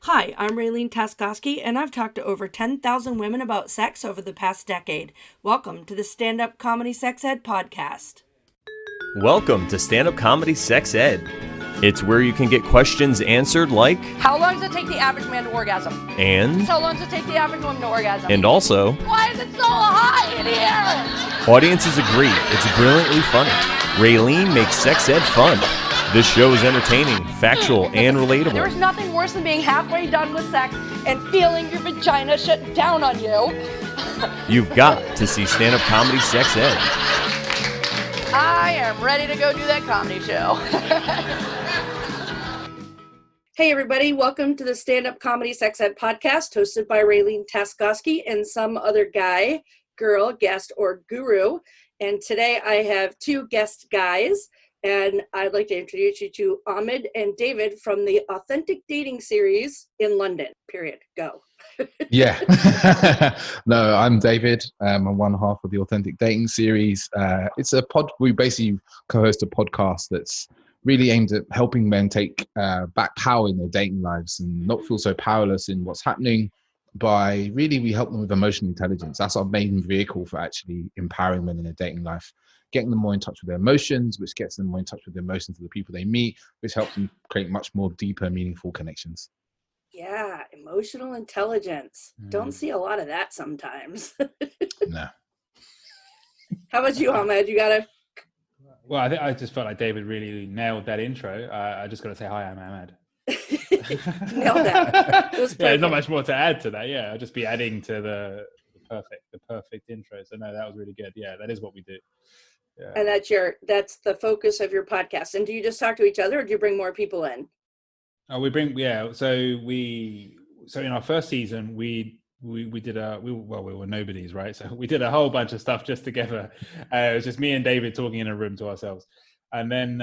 Hi, I'm Raylene, and I've talked to over 10,000 women about sex over the past decade. Welcome to the Stand-Up Comedy Sex Ed podcast. Welcome to Stand-Up Comedy Sex Ed. It's where you can get questions answered like, how long does it take the average man to orgasm? And how long does it take the average woman to orgasm? And also, why is it so hot in here? Audiences agree it's brilliantly funny. Raylene makes sex ed fun. This show is entertaining, factual, and relatable. There is nothing worse than being halfway done with sex and feeling your vagina shut down on you. You've got to see Stand-Up Comedy Sex Ed. I am ready to go do that comedy show. Hey everybody, welcome to the Stand-Up Comedy Sex Ed podcast hosted by Raylene and some other guy, girl, guest, or guru. And today I have two guest guys. And I'd like to introduce you to Ahmad and David from the Authentic Dating series in London. Period. Go. Yeah. No, I'm David. I'm one half of the Authentic Dating series. It's a pod. We basically co-host a podcast that's really aimed at helping men take back power in their dating lives and not feel so powerless in what's happening. By really, we help them with emotional intelligence. That's our main vehicle for actually empowering men in their dating life. Getting them more in touch with their emotions, which gets them more in touch with the emotions of the people they meet, which helps them create much more deeper, meaningful connections. Yeah, emotional intelligence. Don't see a lot of that sometimes. No. How about you, Ahmad? You got to... Well, I just felt like David really nailed that intro. I just got to say, hi, I'm Ahmad. Nailed that. Yeah, there's not much more to add to that. Yeah, I'll just be adding to the perfect intro. So no, that was really good. Yeah, that is what we do. Yeah. And that's the focus of your podcast. And do you just talk to each other, or do you bring more people in? Oh, So in our first season, we were nobodies, right? So we did a whole bunch of stuff just together. It was just me and David talking in a room to ourselves. And then,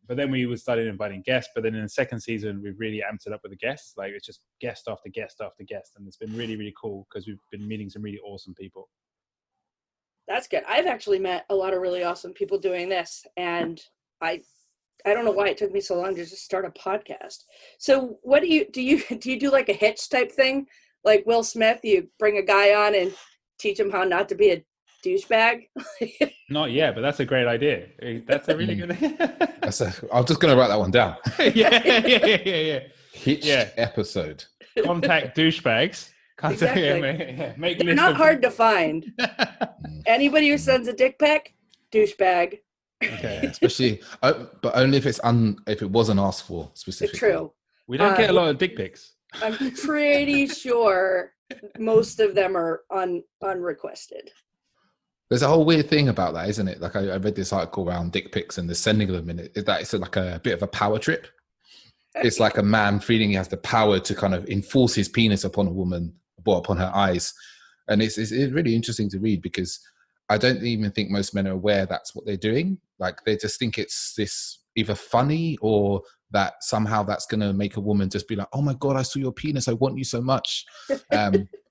but then we started inviting guests. But then in the second season, we've really amped it up with the guests. Like it's just guest after guest after guest, and it's been really, really cool because we've been meeting some really awesome people. That's good. I've actually met a lot of really awesome people doing this, and I don't know why it took me so long to just start a podcast. So what do you do like a Hitch type thing? Like Will Smith, you bring a guy on and teach him how not to be a douchebag? Not yet, but that's a great idea. That's a really good idea. I'm just going to write that one down. Yeah. Hitch episode. Contact douchebags. Exactly. Make They're not hard to find. Anybody who sends a dick pic, douchebag. Okay. Especially, but only if if it wasn't asked for specifically. True. We don't get a lot of dick pics. I'm pretty sure most of them are unrequested. There's a whole weird thing about that, isn't it? Like I read this article around dick pics and the sending of them in it. It's like a bit of a power trip. It's like a man feeling he has the power to kind of enforce his penis upon a woman or upon her eyes. And it's really interesting to read because I don't even think most men are aware that's what they're doing. Like they just think it's this either funny or that somehow that's going to make a woman just be like, oh my God, I saw your penis. I want you so much.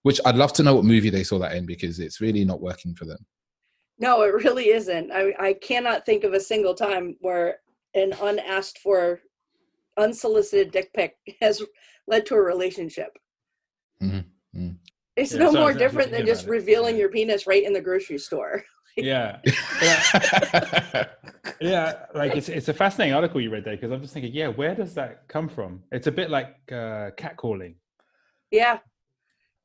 Which I'd love to know what movie they saw that in because it's really not working for them. No, it really isn't. I cannot think of a single time where an unasked for, unsolicited dick pic has led to a relationship. Mm-hmm. Mm-hmm. It's no more different than just revealing your penis right in the grocery store. Yeah. Yeah, like it's a fascinating article you read there because I'm just thinking, yeah, where does that come from? It's a bit like catcalling. Yeah,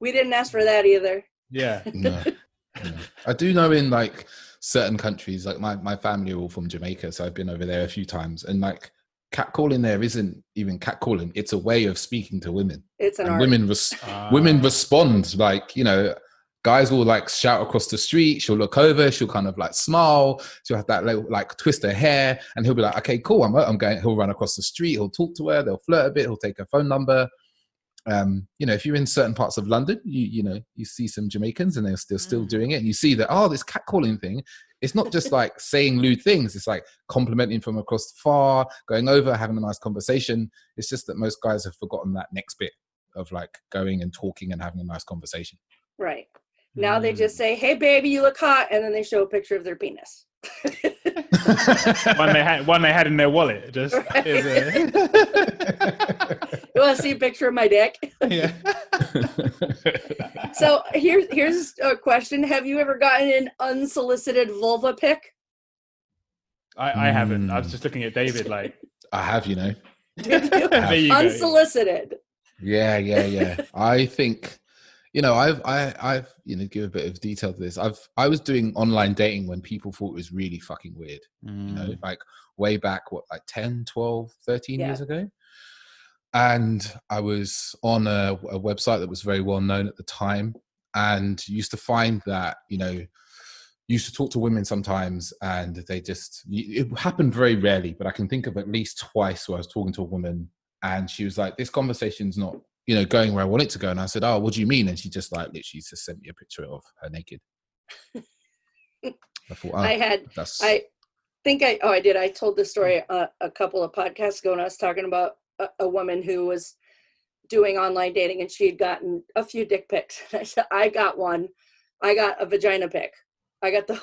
we didn't ask for that either. Yeah. No. I do know in like certain countries, like my family are all from Jamaica, so I've been over there a few times, and like catcalling there isn't even catcalling; it's a way of speaking to women. It's an and art. Women respond like, you know, guys will like shout across the street. She'll look over, she'll kind of like smile, she'll have that little, like twist her hair, and he'll be like, okay, cool, I'm going. He'll run across the street, he'll talk to her, they'll flirt a bit, he'll take her phone number. You know, if you're in certain parts of London, you see some Jamaicans and they're still doing it, and you see that, oh, this catcalling thing, it's not just like saying lewd things, it's like complimenting from across far, going over, having a nice conversation. It's just that most guys have forgotten that next bit of like going and talking and having a nice conversation. Right. Now they just say, hey baby, you look hot, and then they show a picture of their penis. one they had in their wallet. Just Right. You want to see a picture of my dick? yeah. So here's a question: have you ever gotten an unsolicited vulva pic? I haven't. I was just looking at David like. I have, you know. Did you? There you go. Unsolicited. Yeah. I think, I've give a bit of detail to this. I was doing online dating when people thought it was really fucking weird, like way back, 10, 12, 13 Yeah. years ago. And I was on a website that was very well known at the time, and used to find that, used to talk to women sometimes, and it happened very rarely, but I can think of at least twice where I was talking to a woman and she was like, this conversation's not, going where I want it to go. And I said, oh, what do you mean? And she just literally just sent me a picture of her naked. I thought, I did. I told this story a couple of podcasts ago, and I was talking about a woman who was doing online dating, and she had gotten a few dick pics. I said, I got one. I got a vagina pic. I got the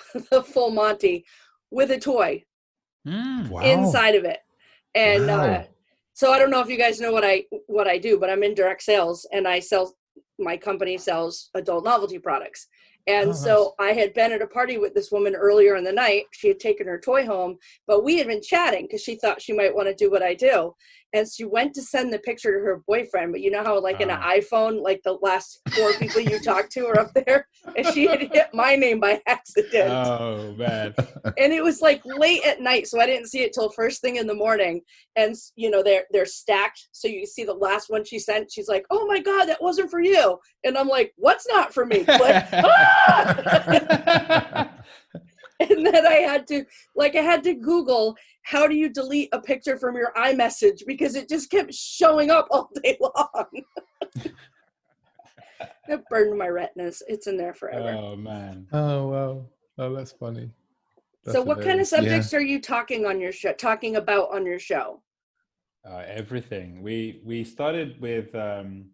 full Monty with a toy inside of it. And so I don't know if you guys know what I do, but I'm in direct sales, and my company sells adult novelty products. And so I had been at a party with this woman earlier in the night. She had taken her toy home, but we had been chatting because she thought she might want to do what I do. And she went to send the picture to her boyfriend, but you know how in an iPhone, the last 4 people you talk to are up there, and she had hit my name by accident. Oh man! And it was late at night, so I didn't see it till first thing in the morning. And they're stacked, so you see the last one she sent. She's like, "Oh my God, that wasn't for you." And I'm like, "What's not for me?" Click. And then I had to Google, how do you delete a picture from your iMessage, because it just kept showing up all day long. It burned my retinas. It's in there forever. Oh man! Oh wow! Oh, that's funny. So what kind of subjects are you talking about on your show? Everything. We started with the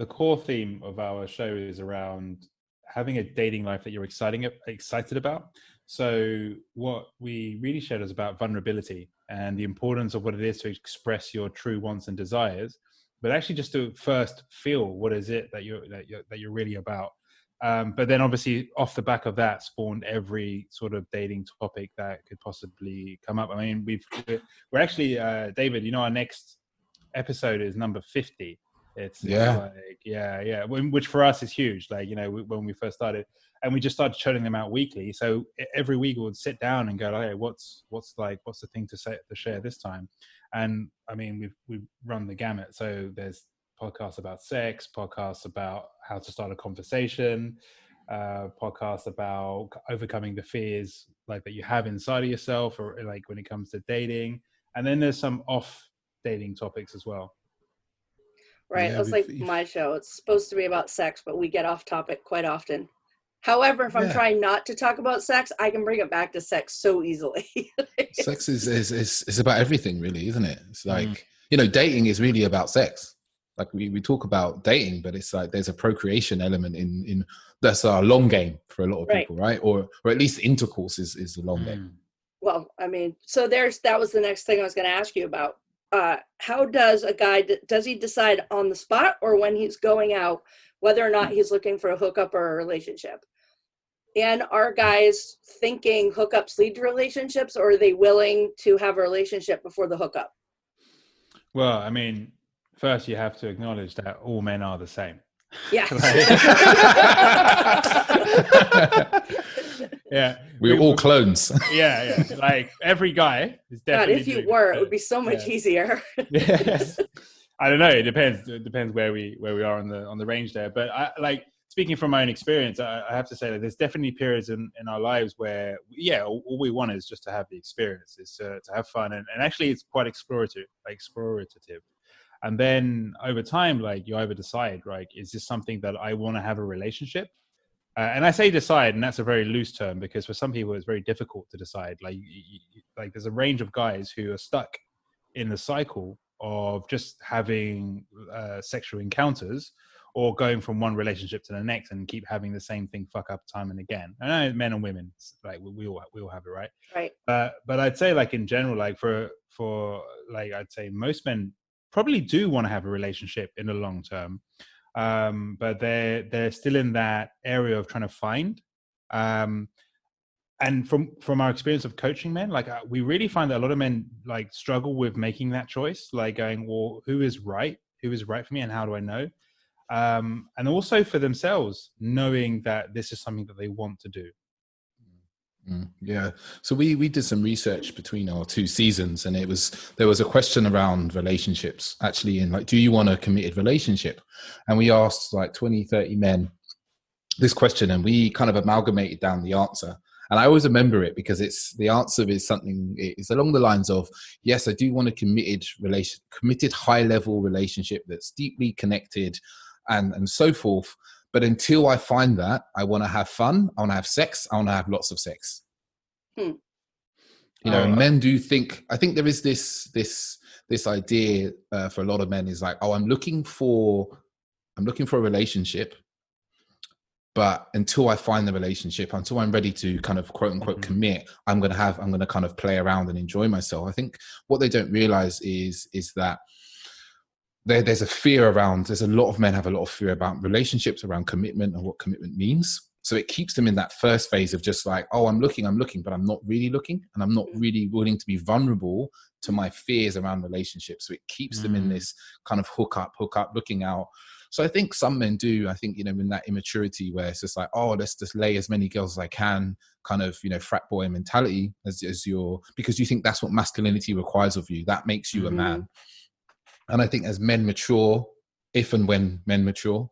core theme of our show is around having a dating life that you're excited about. So what we really shared is about vulnerability and the importance of what it is to express your true wants and desires, but actually just to first feel what is it that you're really about. But then obviously off the back of that spawned every sort of dating topic that could possibly come up. I mean, we're actually David, our next episode is number 50. It's which for us is huge. When we first started, and we just started churning them out weekly. So every week we would sit down and go, "Okay, what's the thing to share this time?" And I mean, we've run the gamut. So there's podcasts about sex, podcasts about how to start a conversation, podcasts about overcoming the fears that you have inside of yourself, or when it comes to dating. And then there's some off dating topics as well. Right. Yeah, it's like my show. It's supposed to be about sex, but we get off topic quite often. However, if I'm trying not to talk about sex, I can bring it back to sex so easily. Sex is about everything, really, isn't it? It's dating is really about sex. We talk about dating, but it's there's a procreation element in that's our long game for a lot of people, right? Or at least intercourse is the long game. Well, I mean, so that was the next thing I was going to ask you about. How does a guy, does he decide on the spot or when he's going out whether or not he's looking for a hookup or a relationship? And are guys thinking hookups lead to relationships, or are they willing to have a relationship before the hookup? Well, I mean, first you have to acknowledge that all men are the same. Yeah. Yeah. We're all clones. Yeah. Every guy is definitely. God, if you were, it would be so much easier. Yes. I don't know. It depends. It depends where we are on the range there. But speaking from my own experience, I have to say that there's definitely periods in our lives where, all we want is just to have the experience, is to have fun, and actually it's quite explorative. And then over time, you either decide, is this something that I want to have a relationship? And I say decide, and that's a very loose term, because for some people it's very difficult to decide. There's a range of guys who are stuck in the cycle of just having sexual encounters, or going from one relationship to the next and keep having the same thing fuck up time and again. I know men and women, like we all have it, right? Right. But I'd say, like, in general, like for like, I'd say most men probably do want to have a relationship in the long term, but they're still in that area of trying to find. And from our experience of coaching men, like, we really find that a lot of men like struggle with making that choice, like going, well, who is right for me, and how do I know? And also for themselves, knowing that this is something that they want to do. Yeah. So we did some research between our 2 seasons, and there was a question around relationships, actually, in like, do you want a committed relationship? And we asked like 20, 30 men this question, and we kind of amalgamated down the answer. And I always remember it because the answer is something, it's along the lines of, yes, I do want a committed high level relationship that's deeply connected and so forth. But until I find that, I want to have fun. I want to have sex. I want to have lots of sex. You know, men do think, I think there is this idea for a lot of men is like, oh, I'm looking for a relationship. But until I find the relationship, until I'm ready to kind of quote unquote commit, I'm going to kind of play around and enjoy myself. I think what they don't realize is that there's a fear around, there's a lot of men have a lot of fear about relationships, around commitment and what commitment means. So it keeps them in that first phase of just like, oh, I'm looking, but I'm not really looking, and I'm not really willing to be vulnerable to my fears around relationships. So it keeps them in this kind of hook up, looking out. So I think some men do, I think, you know, in that immaturity where it's just like, oh, let's just lay as many girls as I can, kind of, you know, frat boy mentality because you think that's what masculinity requires of you. That makes you a man. And I think as men mature, if and when men mature,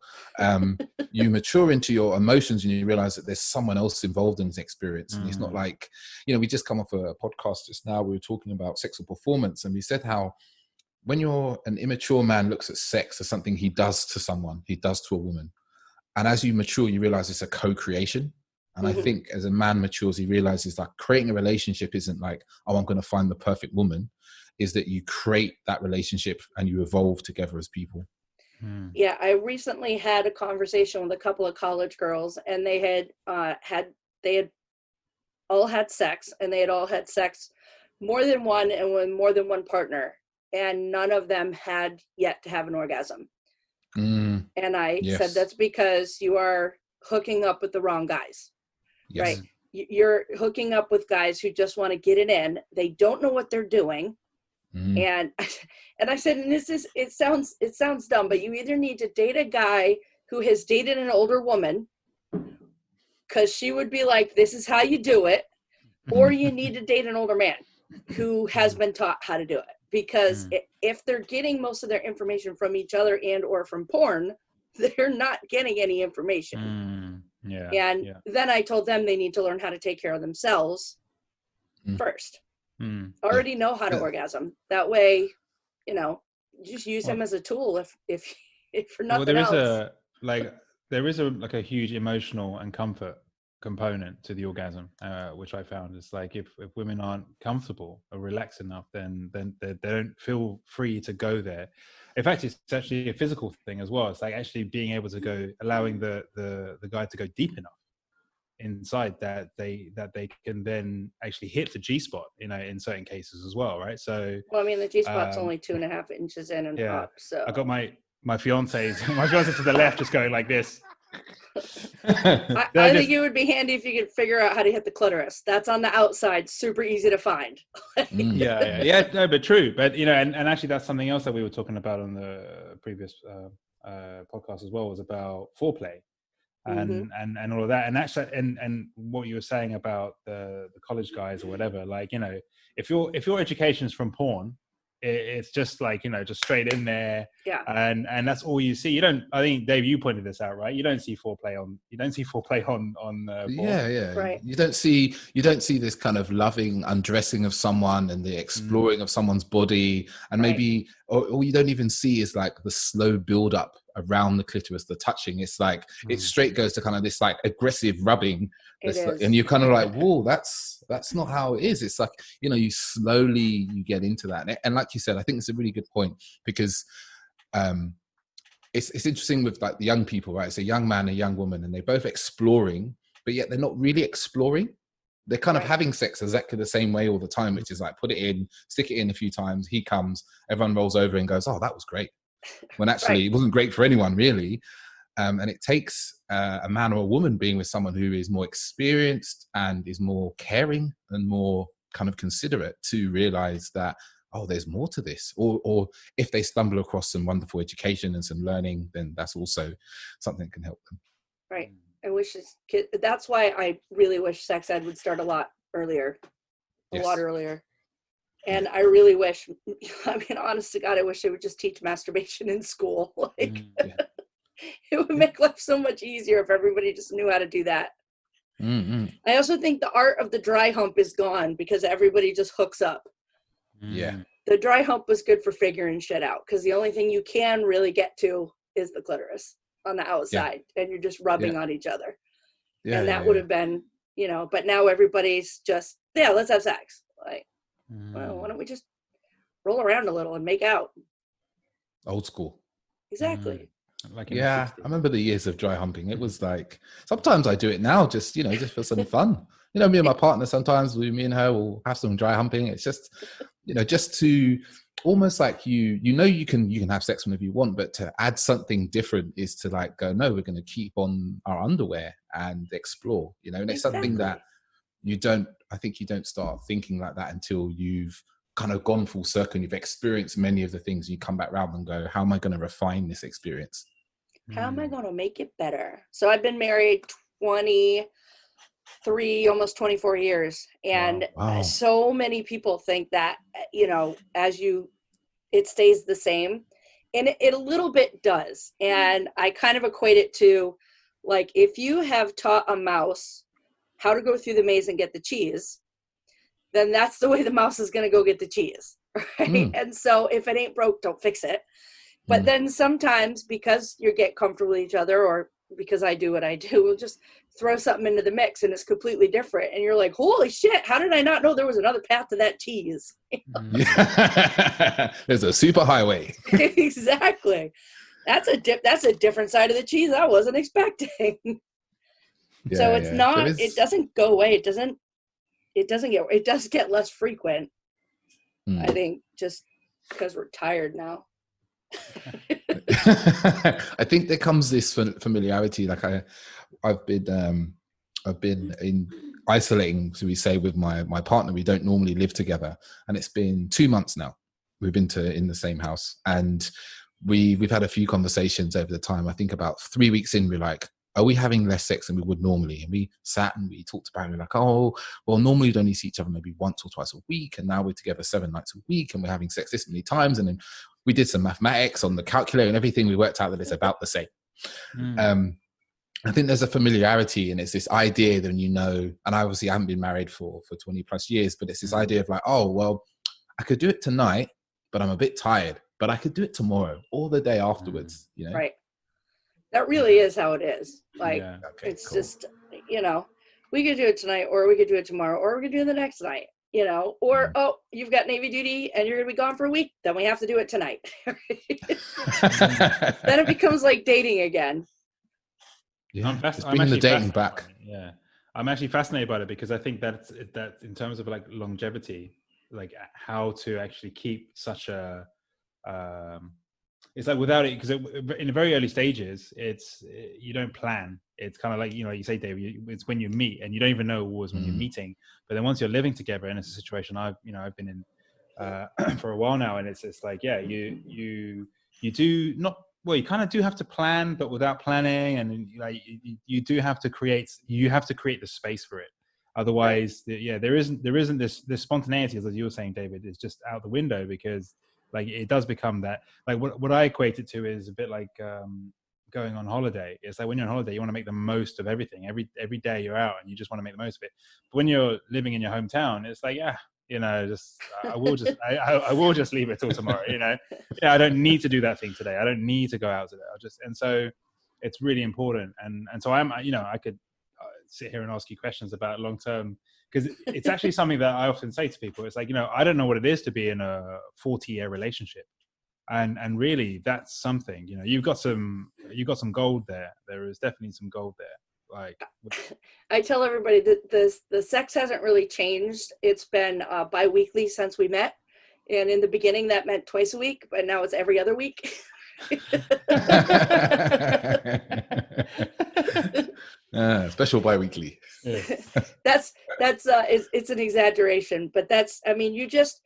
you mature into your emotions and you realize that there's someone else involved in this experience. And it's not like, you know, we just come off a podcast just now, we were talking about sexual performance, and we said how when you're an immature man looks at sex as something he does to someone, he does to a woman. And as you mature, you realize it's a co-creation. And I think as a man matures, he realizes that creating a relationship isn't like, oh, I'm going to find the perfect woman, is that you create that relationship and you evolve together as people. Yeah, I recently had a conversation with a couple of college girls, and they had all had sex, and they had all had sex more than one and with more than one partner, and none of them had yet to have an orgasm. And I said, that's because you are hooking up with the wrong guys, right? You're hooking up with guys who just want to get it in. They don't know what they're doing. And I said, and it sounds dumb, but you either need to date a guy who has dated an older woman, because she would be like, this is how you do it, or you need to date an older man who has been taught how to do it. Because if they're getting most of their information from each other and or from porn, they're not getting any information. Then I told them they need to learn how to take care of themselves first. Already know how to orgasm. That way, you know, just use him as a tool if for nothing else. There is a huge emotional and comfort component to the orgasm, which I found is like, if women aren't comfortable or relaxed enough, then they don't feel free to go there. In fact, it's actually a physical thing as well. It's like actually being able to go, allowing the guy to go deep enough inside that they can then actually hit the G-spot, you know, in certain cases as well, right? So well, I mean, the G-spot's only 2.5 inches in and up, so I got my fiance to the left just going like this. I think it would be handy if you could figure out how to hit the clitoris. That's on the outside, super easy to find. No, but true. But you know, and actually that's something else that we were talking about on the previous podcast as well, was about foreplay. And all of that, and actually, and what you were saying about the college guys or whatever, like, you know, if your education is from porn, it's just like, you know, just straight in there, and that's all you see. You don't, I think, Dave, you pointed this out, right? You don't see foreplay on porn. Right. You don't see this kind of loving undressing of someone and the exploring of someone's body, and maybe all you don't even see is like the slow build up around the clitoris, the touching. It's like it straight goes to kind of this like aggressive rubbing, and you're kind of like, whoa, that's not how it is. It's like, you know, you get into that, and like you said, I think it's a really good point, because it's interesting with like the young people, right? It's a young man, a young woman, and they're both exploring, but yet they're not really exploring. They're kind of having sex exactly the same way all the time, which is like put it in, stick it in a few times. He comes, everyone rolls over and goes, "Oh, that was great," when actually it wasn't great for anyone really. And it takes a man or a woman being with someone who is more experienced and is more caring and more kind of considerate to realize that, oh, there's more to this. Or if they stumble across some wonderful education and some learning, then that's also something that can help them. Right. I wish that's why I really wish sex ed would start a lot earlier. A lot earlier. And I really wish, I mean, honest to God, I wish they would just teach masturbation in school. Like, it would make life so much easier if everybody just knew how to do that. I also think the art of the dry hump is gone because everybody just hooks up. Yeah. The dry hump was good for figuring shit out because the only thing you can really get to is the clitoris on the outside, and you're just rubbing on each other. And that would have been, you know, but now everybody's just, let's have sex. Like, well, why don't we just roll around a little and make out? Old school. Exactly. Like I remember the years of dry humping. It was like, sometimes I do it now, just, you know, just for some fun. You know, me and my partner, sometimes me and her will have some dry humping. It's just, you know, just to almost like you know, you can have sex whenever you want, but to add something different is to like go, no, we're going to keep on our underwear and explore, you know, and it's something that I think you don't start thinking like that until you've kind of gone full circle and you've experienced many of the things. You come back around and go, how am I going to refine this experience? How am I going to make it better? So I've been married 23, almost 24 years. And so many people think that, you know, it stays the same. And it a little bit does. And I kind of equate it to, like, if you have taught a mouse how to go through the maze and get the cheese, then that's the way the mouse is going to go get the cheese. Right. And so if it ain't broke, don't fix it. But then sometimes because you get comfortable with each other, or because I do what I do, we'll just throw something into the mix and it's completely different. And you're like, holy shit, how did I not know there was another path to that cheese? There's a super highway. Exactly. That's a different side of the cheese I wasn't expecting. So it's not, it doesn't go away. It does get less frequent. I think just because we're tired now. I think there comes this familiarity. Like I've been in isolating, so we say, with my partner. We don't normally live together, and it's been 2 months now. We've been in the same house, and we've had a few conversations over the time. I think about 3 weeks in, we're like, are we having less sex than we would normally? And we sat and we talked about it. We're like, oh, well, normally we'd only see each other maybe once or twice a week. And now we're together 7 nights a week and we're having sex this many times. And then we did some mathematics on the calculator and everything. We worked out that it's about the same. I think there's a familiarity, and it's this idea that, you know, and I obviously haven't been married for 20 plus years, but it's this idea of like, oh, well, I could do it tonight, but I'm a bit tired, but I could do it tomorrow or the day afterwards, you know? Right. That really is how it is. Like, it's cool. Just, you know, we could do it tonight, or we could do it tomorrow, or we could do it the next night, you know, or, oh, you've got Navy duty and you're going to be gone for a week. Then we have to do it tonight. Then it becomes like dating again. Yeah, it's bringing the dating back. Yeah. I'm actually fascinated by it because I think that in terms of like longevity, like how to actually keep such a, it's like without it, because in the very early stages, you don't plan. It's kind of like, you know, you say, David, it's when you meet and you don't even know it was when you're meeting. But then once you're living together, and it's a situation I've been in for a while now, and it's like, yeah, you do not, well, you kind of do have to plan, but without planning, and like you do have to create the space for it. Otherwise, there isn't this spontaneity, as you were saying, David, is just out the window, because like it does become that, like what I equate it to is a bit like going on holiday. It's like when you're on holiday, you want to make the most of everything. Every day you're out and you just want to make the most of it. But when you're living in your hometown, it's like, yeah, you know, just I will just leave it till tomorrow. You know, yeah, I don't need to do that thing today. I don't need to go out today. And so it's really important. And so I could sit here and ask you questions about long term, because it's actually something that I often say to people. It's like, you know, I don't know what it is to be in a 40-year relationship. And really, that's something. You know, you've got some gold there. There is definitely some gold there. Like, I tell everybody that the sex hasn't really changed. It's been bi-weekly since we met, and in the beginning that meant twice a week, but now it's every other week. Special bi-weekly. yeah. It's an exaggeration, but I mean, you just,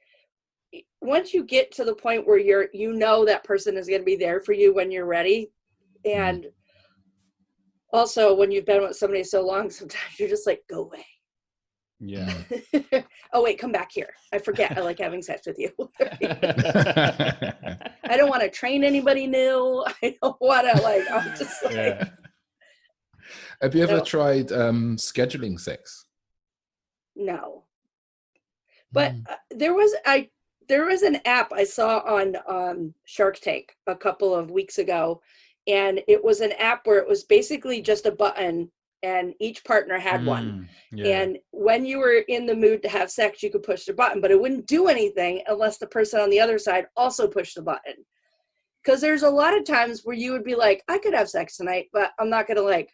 once you get to the point where you know that person is going to be there for you when you're ready, and also when you've been with somebody so long, sometimes you're just like, go away. Yeah. Oh wait, come back here. I forget I like having sex with you. I don't want to train anybody new. I don't want to I'm just like. Yeah. Have you ever tried scheduling sex? No. But there was an app I saw on Shark Tank a couple of weeks ago, and it was an app where it was basically just a button and each partner had one. Yeah. And when you were in the mood to have sex, you could push the button, but it wouldn't do anything unless the person on the other side also pushed the button. Because there's a lot of times where you would be like, I could have sex tonight, but I'm not gonna I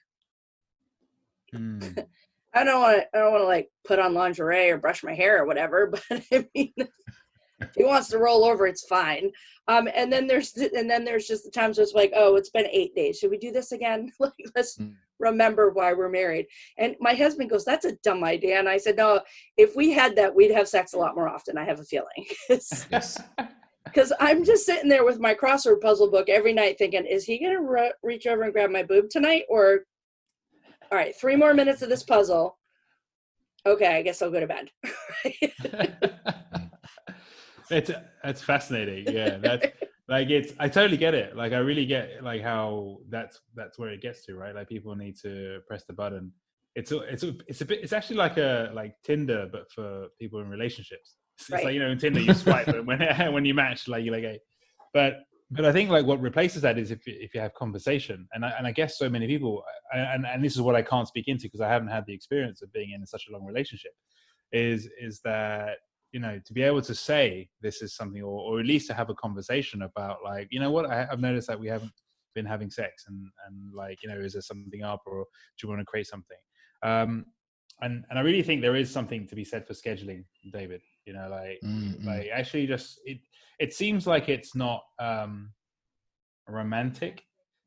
don't want to put on lingerie or brush my hair or whatever. But I mean, if he wants to roll over, it's fine. And then there's just the times where it's like, oh, it's been 8 days. Should we do this again? Let's remember why we're married. And my husband goes, that's a dumb idea. And I said, no, if we had that, we'd have sex a lot more often. I have a feeling. Yes. Because I'm just sitting there with my crossword puzzle book every night thinking, is he going to reach over and grab my boob tonight? Or, all right, 3 more minutes of this puzzle. Okay, I guess I'll go to bed. It's fascinating. Yeah, that's I totally get it. Like, I really get how that's where it gets to, right? Like, people need to press the button. It's actually like Tinder, but for people in relationships. It's right. Like, in Tinder you swipe, and when you match, like, you're like, hey. But I think what replaces that is if you have conversation, and I guess so many people, and this is what I can't speak into because I haven't had the experience of being in such a long relationship, is that to be able to say this is something, or at least to have a conversation about, like, what, I've noticed that we haven't been having sex, and like, is there something up, or do you want to create something? And I really think there is something to be said for scheduling, David. Like actually just it seems like it's not romantic.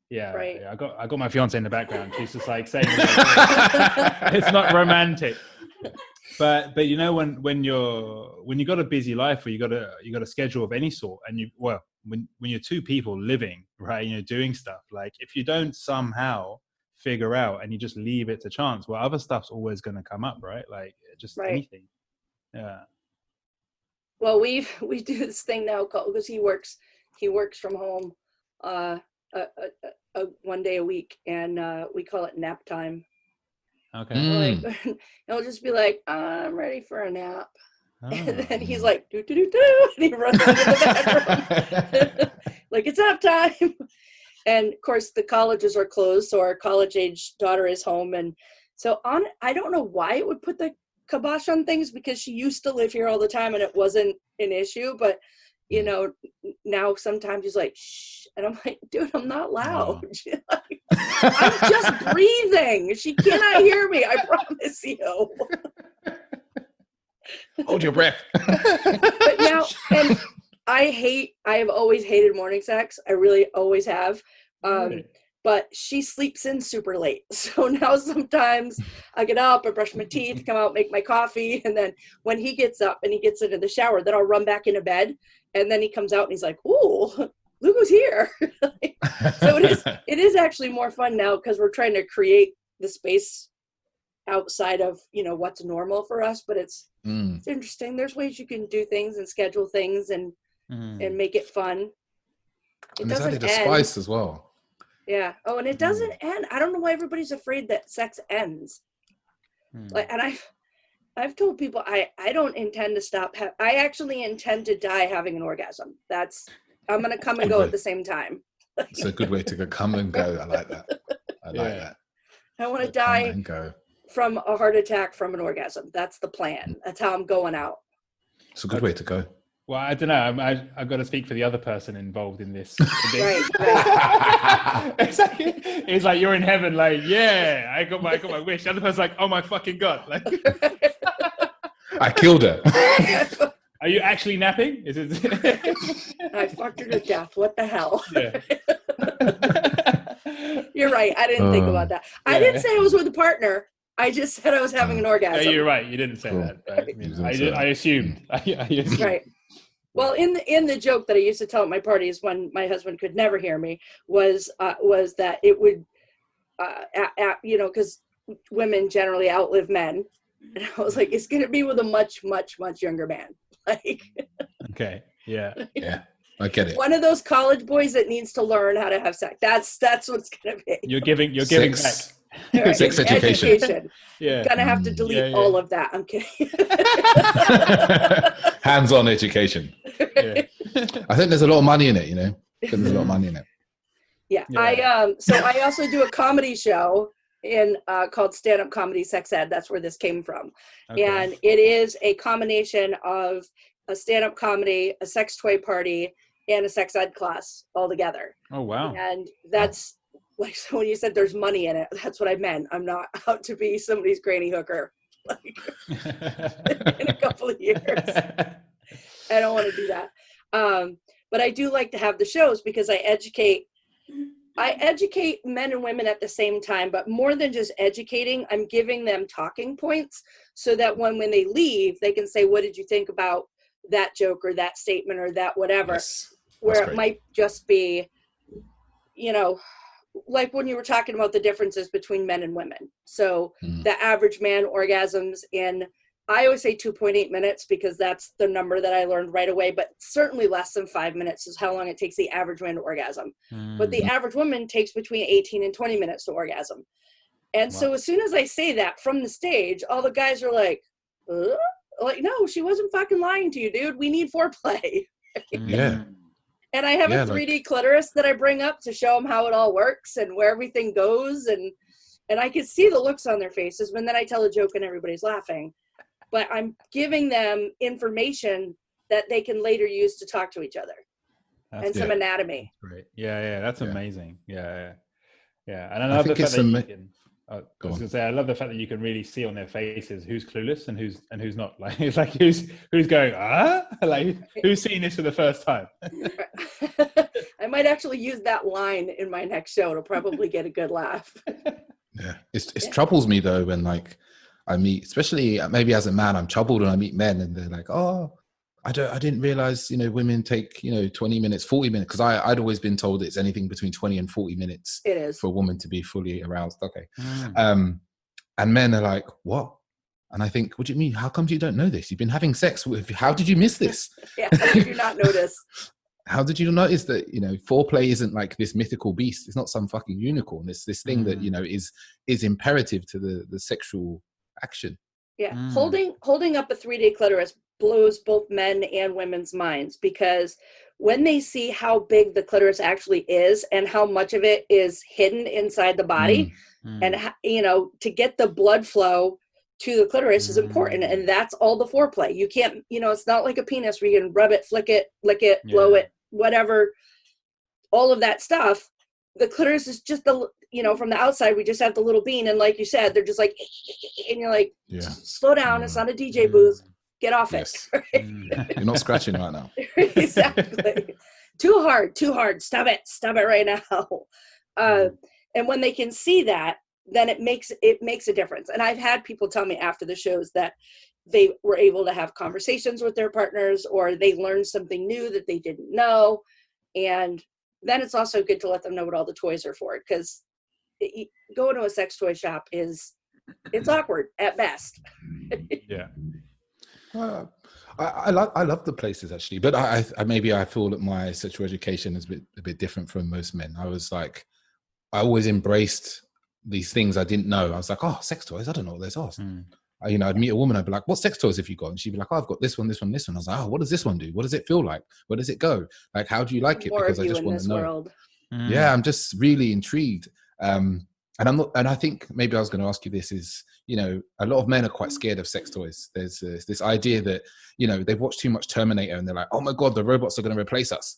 Yeah, right. Yeah, I got my fiance in the background. She's just like saying it's not romantic. But when you got a busy life, or you got a schedule of any sort, and when you're two people living, right, doing stuff, like, if you don't somehow figure out and you just leave it to chance, well, other stuff's always going to come up, right? Like, just right. anything. Yeah. Well, we do this thing now because he works from home 1 day a week, and we call it nap time. Okay. He'll just be like, I'm ready for a nap. Oh. And then he's like, do, and he runs into the bedroom. Like, it's nap time. And of course the colleges are closed, so our college age daughter is home. And so I don't know why it would put the kibosh on things, because she used to live here all the time and it wasn't an issue. But now sometimes he's like, shh, and I'm like, dude, I'm not loud. I'm just breathing. She cannot hear me, I promise you. Hold your breath. But now, and I have always hated morning sex. I really always have. But she sleeps in super late. So now sometimes I get up, I brush my teeth, come out, make my coffee. And then when he gets up and he gets into the shower, then I'll run back into bed. And then he comes out and he's like, ooh, look who's here. So it is actually more fun now, because we're trying to create the space outside of, what's normal for us. But it's interesting. There's ways you can do things and schedule things and make it fun. And there's added a spice as well. Yeah. Oh, and it doesn't end. I don't know why everybody's afraid that sex ends. And I've told people I don't intend to stop. I actually intend to die having an orgasm. I'm going to come and go at the same time. It's a good way to go. Come and go. I like that. I like that. I want to die and go from a heart attack from an orgasm. That's the plan. That's how I'm going out. It's a good way to go. Well, I don't know. I've got to speak for the other person involved in this. Right. It's like you're in heaven, like, yeah, I got my wish. The other person's like, oh my fucking God. Like, I killed her. are you actually napping? Is it? I fucked her to death. What the hell? Yeah. You're right. I didn't think about that. I didn't say I was with a partner. I just said I was having an orgasm. Yeah, you're right. You didn't say that. But, I assumed. I assumed. Right. Well, in the joke that I used to tell at my parties when my husband could never hear me was that it would, because women generally outlive men, and I was like, it's going to be with a much, much, much younger man. Like, okay, yeah, I get it. One of those college boys that needs to learn how to have sex. That's what it's going to be. You're giving back. Right. Sex education. Yeah, gonna have to delete all of that. I'm kidding. Hands-on education. Yeah. I think there's a lot of money in it. I think there's a lot of money in it. Yeah. I also do a comedy show called Stand Up Comedy Sex Ed. That's where this came from. Okay. And it is a combination of a stand-up comedy, a sex toy party, and a sex ed class all together. Oh wow. And that's like, so when you said there's money in it, that's what I meant. I'm not out to be somebody's granny hooker like in a couple of years. I don't want to do that. But I do like to have the shows because I educate men and women at the same time, but more than just educating, I'm giving them talking points so that when they leave, they can say, what did you think about that joke or that statement or that whatever, yes, where it might just be, like when you were talking about the differences between men and women. So the average man orgasms in, I always say 2.8 minutes because that's the number that I learned right away, but certainly less than 5 minutes is how long it takes the average man to orgasm. But the average woman takes between 18 and 20 minutes to orgasm. And so as soon as I say that from the stage, all the guys are like, no, she wasn't fucking lying to you, dude. We need foreplay. Yeah. And I have a 3D clitoris that I bring up to show them how it all works and where everything goes. And I can see the looks on their faces. And then I tell a joke and everybody's laughing. But I'm giving them information that they can later use to talk to each other. That's some anatomy. Great. Yeah. That's amazing. Yeah. And I love the fact that you can, I was going to say, I love the fact that you can really see on their faces who's clueless and who's not. Like, it's like who's going, like who's seeing this for the first time. I might actually use that line in my next show. It'll probably get a good laugh. Yeah, it troubles me though when I meet, especially maybe as a man, I'm troubled when I meet men and they're like, oh, I didn't realize, women take, 20 minutes, 40 minutes. Cause I'd always been told it's anything between 20 and 40 minutes it is for a woman to be fully aroused. Okay. And men are like, what? And I think, what do you mean? How come you don't know this? You've been having sex with, how did you miss this? Yeah. How did you not notice? How did you notice that, foreplay isn't like this mythical beast. It's not some fucking unicorn. It's this thing that, is imperative to the sexual action. Yeah. Holding up a 3D clitoris blows both men and women's minds because when they see how big the clitoris actually is and how much of it is hidden inside the body and, to get the blood flow to the clitoris is important. And that's all the foreplay. You can't, it's not like a penis where you can rub it, flick it, lick it, blow it, whatever, all of that stuff. The clitoris is just from the outside, we just have the little bean. And like you said, they're just like, and you're like, slow down. It's not a DJ booth. Get off it. You're not scratching right now. Exactly. Too hard. Stop it right now. And when they can see that, then it makes a difference. And I've had people tell me after the shows that they were able to have conversations with their partners or they learned something new that they didn't know. And then it's also good to let them know what all the toys are for, because going to a sex toy shop it's awkward at best. Yeah. I love the places actually, but I maybe I feel that my sexual education is a bit different from most men. I was like, I always embraced these things I didn't know. I was like, oh, sex toys, I don't know what those are. I'd meet a woman, I'd be like, what sex toys have you got? And she'd be like, oh, I've got this one, this one, this one. I was like, oh, what does this one do? What does it feel like? Where does it go? Like, how do you like it? More because I just want to know. World. Yeah, I'm just really intrigued. And I think maybe I was going to ask you this is, you know, a lot of men are quite scared of sex toys. There's this idea that, you know, they've watched too much Terminator and they're like, oh my God, the robots are going to replace us.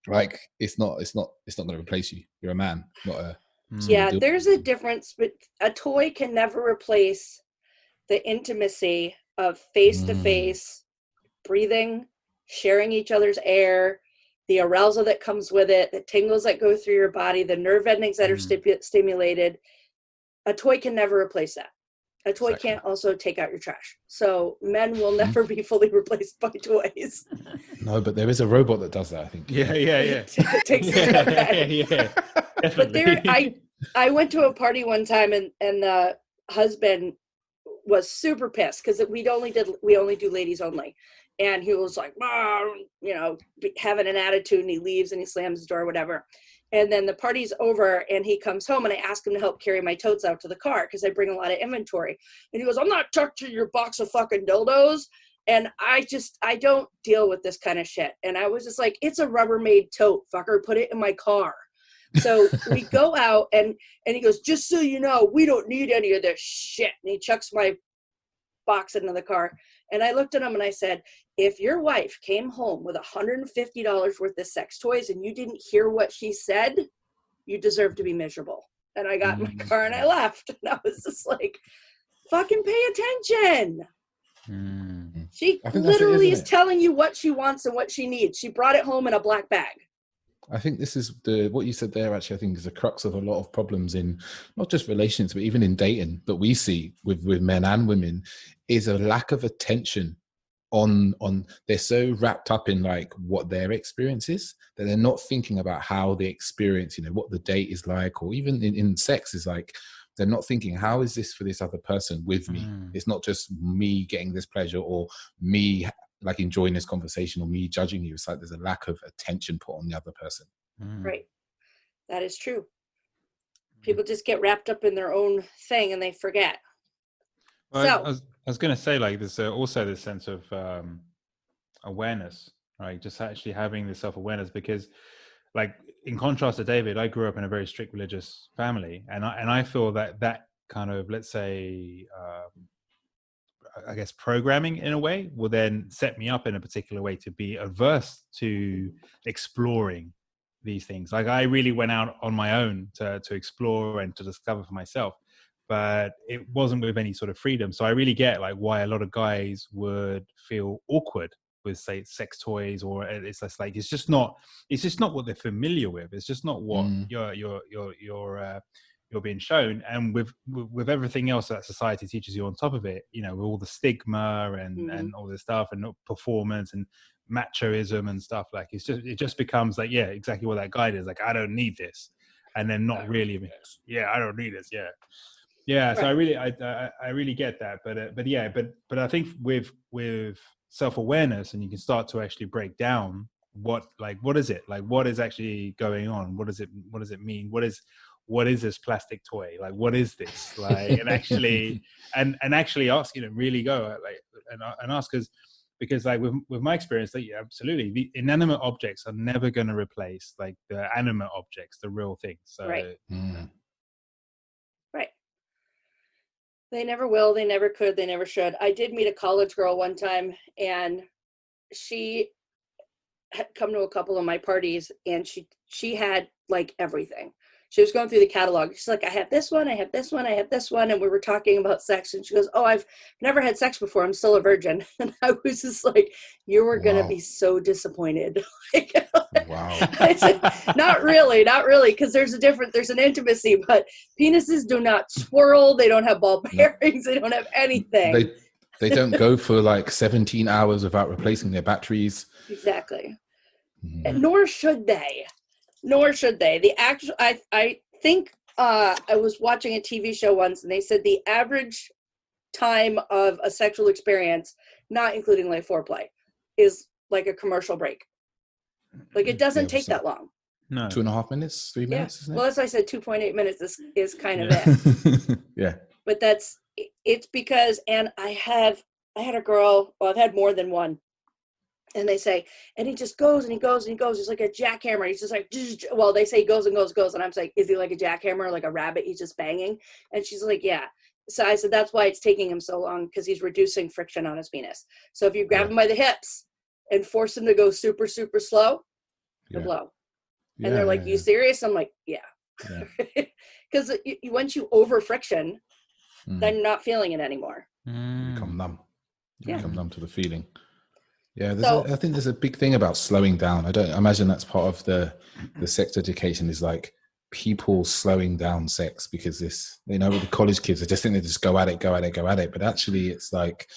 Like it's not going to replace you. You're a man, not a. Yeah, there's a difference, but a toy can never replace the intimacy of face-to-face breathing, sharing each other's air, the arousal that comes with it, the tingles that go through your body, the nerve endings that are stimulated. A toy can never replace that. A toy can't also take out your trash. So men will never be fully replaced by toys. No, but there is a robot that does that, I think. Yeah. It takes Yeah. But I went to a party one time and the husband was super pissed because we only do ladies only. And he was like, you know, having an attitude, and he leaves and he slams his door, whatever. And then the party's over and he comes home and I ask him to help carry my totes out to the car because I bring a lot of inventory. And he goes, I'm not touching your box of fucking dildos. And I don't deal with this kind of shit. And I was just like, it's a Rubbermaid tote, fucker, put it in my car. So we go out and he goes, just so you know, we don't need any of this shit. And he chucks my box into the car. And I looked at him and I said, if your wife came home with $150 worth of sex toys and you didn't hear what she said, you deserve to be miserable. And I got in my car and I left. And I was just like, fucking pay attention. She literally is telling you what she wants and what she needs. She brought it home in a black bag. I think this is what you said there, actually, I think is the crux of a lot of problems in not just relations, but even in dating that we see with men and women is a lack of attention on they're so wrapped up in like what their experience is that they're not thinking about how they experience, you know, what the date is like, or even in sex is like, they're not thinking, how is this for this other person with me? It's not just me getting this pleasure or me like enjoying this conversation or me judging you. It's like there's a lack of attention put on the other person. Right. That is true. People just get wrapped up in their own thing and they forget. Well, I was going to say, like, there's also this sense of awareness, right? Just actually having this self-awareness, because, like, in contrast to David, I grew up in a very strict religious family, and I feel that kind of, let's say, I guess, programming in a way will then set me up in a particular way to be averse to exploring these things. Like, I really went out on my own to explore and to discover for myself, but it wasn't with any sort of freedom. So I really get like why a lot of guys would feel awkward with, say, sex toys, or it's just like it's just not what they're familiar with. It's just not what you're being shown. And with everything else that society teaches you on top of it, you know, with all the stigma and all this stuff and performance and machoism and stuff, like it just becomes like, yeah, exactly what that guy is like, I don't need this, and then not really, I don't need this, right. So I really get that, but I think with self-awareness, and you can start to actually break down what is it, like what is actually going on, what does it mean, what is this plastic toy, like what is this, like, and actually and actually ask, you know, really go like and ask, because like with my experience, like, yeah, absolutely, the inanimate objects are never going to replace like the animate objects, the real things. So right. They never will, they never could, they never should. I did meet a college girl one time, and she had come to a couple of my parties, and she had like everything. She was going through the catalog. She's like, I have this one, I have this one, I have this one. And we were talking about sex. And she goes, oh, I've never had sex before. I'm still a virgin. And I was just like, you were going to be so disappointed. Wow. I said, not really. Because there's an intimacy, but penises do not swirl. They don't have ball bearings. They don't have anything. They don't go for like 17 hours without replacing their batteries. Exactly. And nor should they. I think I was watching a TV show once, and they said the average time of a sexual experience, not including like foreplay, is like a commercial break. Like, it doesn't take that long. No. 2.5 minutes, 3 minutes, isn't it? Well, that's why I said 2.8 minutes is kind of it. Yeah. But it's because, and I had a girl, well, I've had more than one, And they say, and he just goes and he goes and he goes. He's like a jackhammer. He's just like, well, they say he goes and goes and goes. And I'm like, is he like a jackhammer, like a rabbit? He's just banging. And she's like, yeah. So I said, that's why it's taking him so long, because he's reducing friction on his penis. So if you grab him by the hips and force him to go super, super slow, he'll blow. And they're like, you serious? I'm like, yeah. Because once you over friction, then you're not feeling it anymore. You become numb. You become numb to the feeling. Yeah, So, I think there's a big thing about slowing down. I imagine that's part of the sex education, is like people slowing down sex, because this, with the college kids, I just think they just go at it. But actually it's like,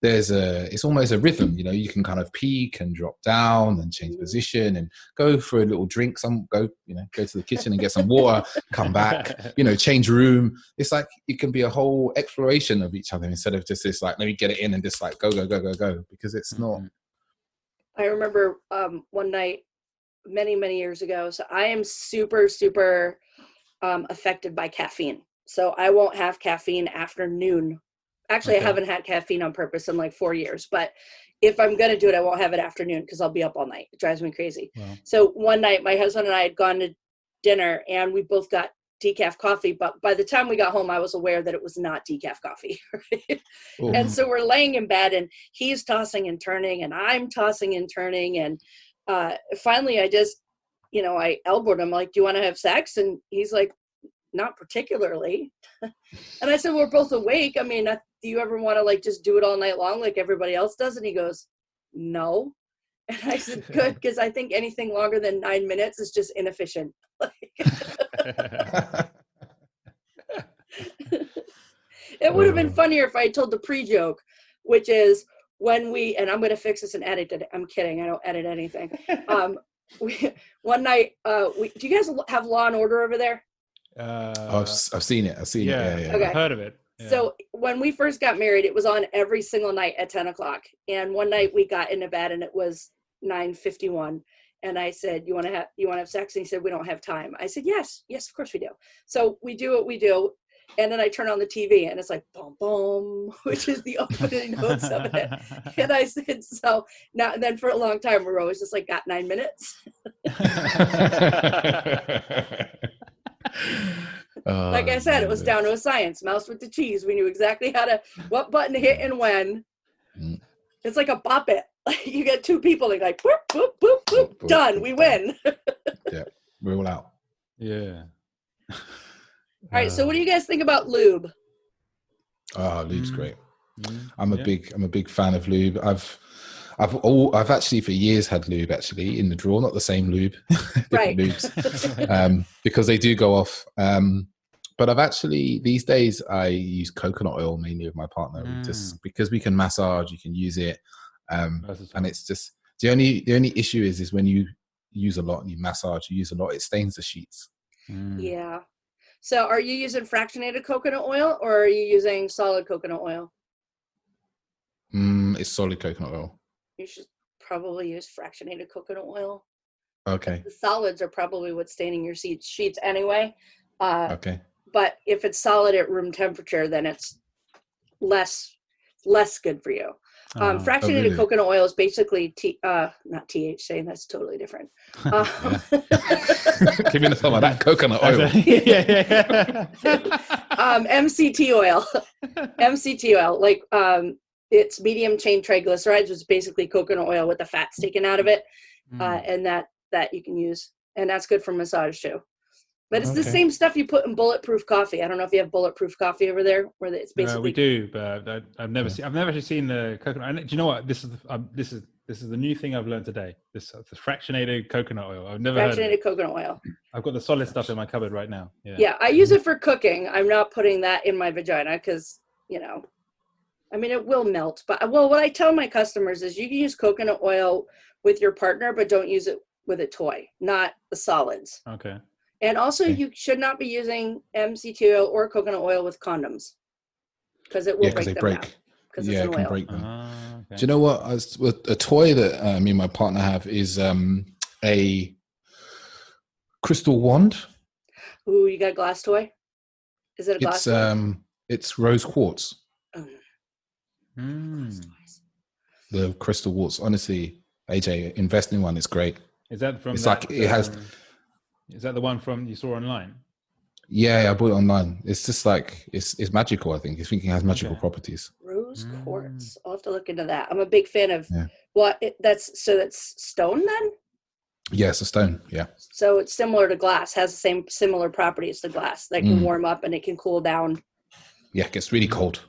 it's almost a rhythm, you can kind of peak and drop down and change position and go for a little drink, go to the kitchen and get some water, come back, change room. It's like, it can be a whole exploration of each other, instead of just this, like, let me get it in and just like go, because it's not. I remember one night many, many years ago. So I am super, super affected by caffeine. So I won't have caffeine after noon. Actually, I haven't had caffeine on purpose in like 4 years. But if I'm going to do it, I won't have it afternoon, because I'll be up all night. It drives me crazy. Wow. So one night, my husband and I had gone to dinner, and we both got decaf coffee. But by the time we got home, I was aware that it was not decaf coffee. Right? And so we're laying in bed, and he's tossing and turning, and I'm tossing and turning. And finally, I just, I elbowed him, like, do you want to have sex? And he's like, not particularly. And I said, we're both awake. I mean, do you ever want to like just do it all night long like everybody else does? And he goes, no. And I said, good, because I think anything longer than 9 minutes is just inefficient. It would have been funnier if I told the pre-joke, which is when and I'm going to fix this and edit it. I'm kidding. I don't edit anything. One night, do you guys have Law and Order over there? I've seen it. Yeah. Okay. I've heard of it. Yeah. So when we first got married, it was on every single night at 10 o'clock. And one night we got into bed and it was 9:51. And I said, you want to have sex? And he said, we don't have time. I said, yes, of course we do. So we do what we do. And then I turn on the TV and it's like, boom, boom, which is the opening notes of it. And I said, so now, and then for a long time, we were always just like, got 9 minutes. Like I said, it was down to a science. Mouse with the cheese. We knew exactly what button to hit and when. It's like a bop it. You get two people and like, boop, boop, boop, boop, boop, done. We win. Yeah, we're all out. Yeah. All right. So what do you guys think about lube? Lube's great. I'm a big fan of lube. I've actually for years had lube actually in the drawer, not the same lube, different lubes, because they do go off. But I've actually, these days I use coconut oil mainly with my partner, just because we can massage, you can use it. And it's just, the only issue is when you use a lot and you massage, you use a lot, it stains the sheets. Yeah. So are you using fractionated coconut oil or are you using solid coconut oil? It's solid coconut oil. You should probably use fractionated coconut oil. Okay. The solids are probably what's staining your sheets anyway. Okay. But if it's solid at room temperature, then it's less good for you. Fractionated coconut oil is basically not THC. That's totally different. Give me some of that coconut oil. MCT oil. MCT oil, like it's medium chain triglycerides, which is basically coconut oil with the fat sticking out of it, and that you can use, and that's good for massage too. But it's the same stuff you put in bulletproof coffee. I don't know if you have bulletproof coffee over there, where it's basically. We do, but I've never seen. I've never actually seen the coconut. And do you know what? This is the new thing I've learned today. The fractionated coconut oil. I've never heard of it. Coconut oil. I've got the solid stuff in my cupboard right now. Yeah, I use it for cooking. I'm not putting that in my vagina because I mean it will melt. But what I tell my customers is you can use coconut oil with your partner, but don't use it with a toy, not the solids. Okay. And also, you should not be using MCT oil or coconut oil with condoms because it will break them down. Because it's an oil. Can break them. Okay. Do you know what? A toy that me and my partner have is a crystal wand. Ooh, you got a glass toy? Is it a glass toy? It's rose quartz. Oh. The crystal quartz. Honestly, AJ, invest in one. It's great. Is that from? It's that, like it has. Is that the one from you saw online? Yeah, I bought it online. It's just like it's magical. I think it has magical properties. Rose quartz. I'll have to look into that. I'm a big fan of that's stone then. Yeah, it's a stone. Yeah. So it's similar to glass. Has the similar properties to glass. That can warm up and it can cool down. Yeah, it gets really cold.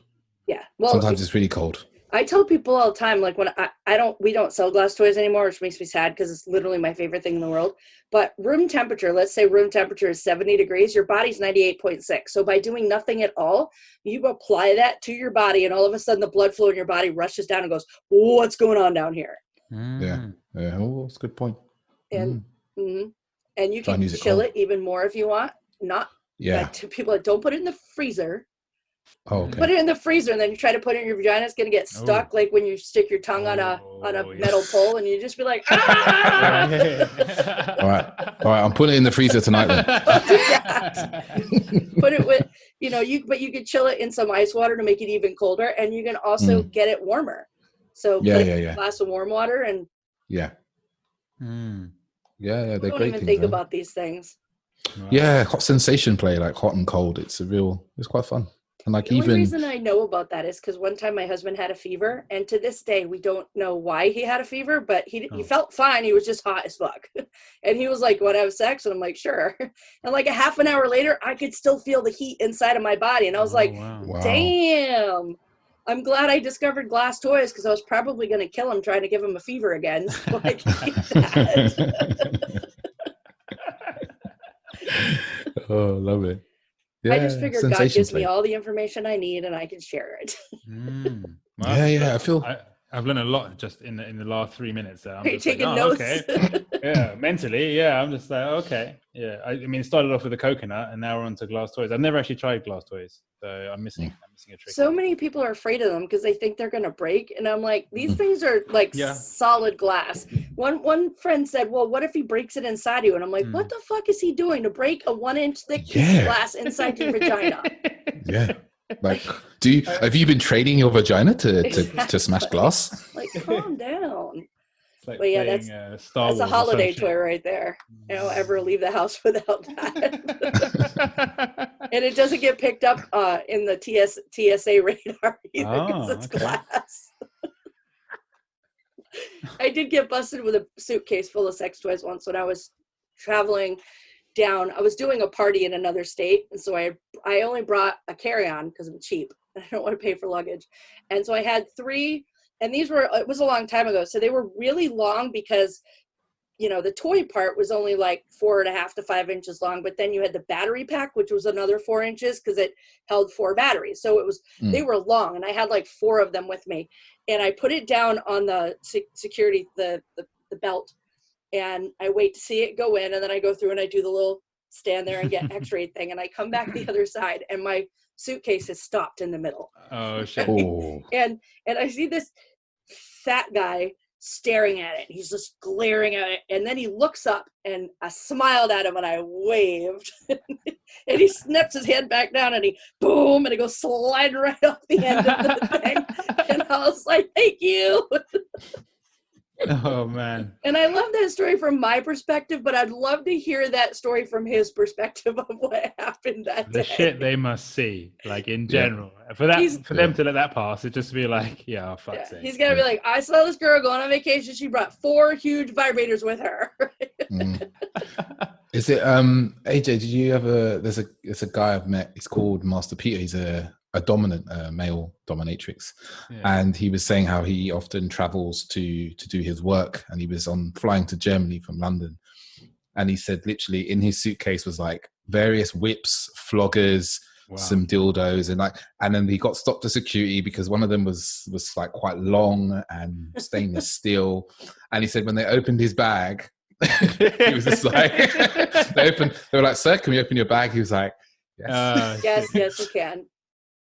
Yeah. Well, sometimes it's really cold. I tell people all the time, like when we don't sell glass toys anymore, which makes me sad because it's literally my favorite thing in the world. But room temperature, let's say room temperature is 70 degrees, your body's 98.6. So by doing nothing at all, you apply that to your body and all of a sudden the blood flow in your body rushes down and goes, what's going on down here? Yeah. Oh, that's a good point. And and you can chill it even more if you want. Not to people that don't put it in the freezer. Oh, okay. Put it in the freezer and then you try to put it in your vagina. It's gonna get stuck like when you stick your tongue on a metal pole, and you just be like, ah! All right. I'm putting it in the freezer tonight then. Put it with but you could chill it in some ice water to make it even colder, and you can also get it warmer. So put a glass of warm water and yeah, they're don't great even things, think about these things. Wow. Yeah, hot sensation play, like hot and cold. It's quite fun. And like the only reason I know about that is because one time my husband had a fever, and to this day we don't know why he had a fever, but he felt fine. He was just hot as fuck, and he was like, "Want to have sex?" And I'm like, "Sure." And like a half an hour later, I could still feel the heat inside of my body, and I was like, wow. "Damn." I'm glad I discovered glass toys because I was probably going to kill him trying to give him a fever again. So I can keep that. Oh, love it. Yeah, I just figured God gives me all the information I need and I can share it. I feel I've learned a lot just in the last 3 minutes there. Are you taking notes? Okay. Yeah, mentally, yeah. I'm just like, okay. Yeah. I mean, it started off with a coconut and now we're on to glass toys. I've never actually tried glass toys. So I'm missing a trick. So many people are afraid of them because they think they're going to break. And I'm like, these things are like solid glass. One friend said, well, what if he breaks it inside you? And I'm like, what the fuck is he doing to break a 1-inch thick piece of glass inside your vagina? Yeah. Like, have you been training your vagina to smash glass? Like, calm down. Like but yeah, that's a holiday toy right there. I don't ever leave the house without that. And it doesn't get picked up in the TSA radar either because it's glass. I did get busted with a suitcase full of sex toys once when I was traveling down. I was doing a party in another state, and so I only brought a carry-on because I'm cheap. I don't want to pay for luggage. And so I had 3, and it was a long time ago, so they were really long because the toy part was only like 4.5 to 5 inches long, but then you had the battery pack, which was another 4 inches because it held 4 batteries. So it was they were long, and I had like 4 of them with me, and I put it down on the security the belt, and I wait to see it go in, and then I go through and I do the little stand there and get x-ray thing, and I come back the other side, and my suitcase is stopped in the middle. Oh shit! And I see this fat guy staring at it. He's just glaring at it, and then he looks up, and I smiled at him and I waved, and he snaps his head back down, and he boom, and it goes sliding right off the end of the thing, and I was like, "Thank you." Oh man. And I love that story from my perspective, but I'd love to hear that story from his perspective of what happened that day. The shit they must see, like in general. For them to let that pass, it just be like, fuck's sake. He's gonna be like, I saw this girl going on vacation, she brought 4 huge vibrators with her. Is it AJ, did you ever there's a guy I've met, he's called Master Peter, he's a dominant male dominatrix, and he was saying how he often travels to do his work, and he was flying to Germany from London, and he said literally in his suitcase was like various whips, floggers, some dildos, and then he got stopped at security because one of them was like quite long and stainless steel, and he said when they opened his bag he was just like they were like, "Sir, can we open your bag?" He was like, yes, you can.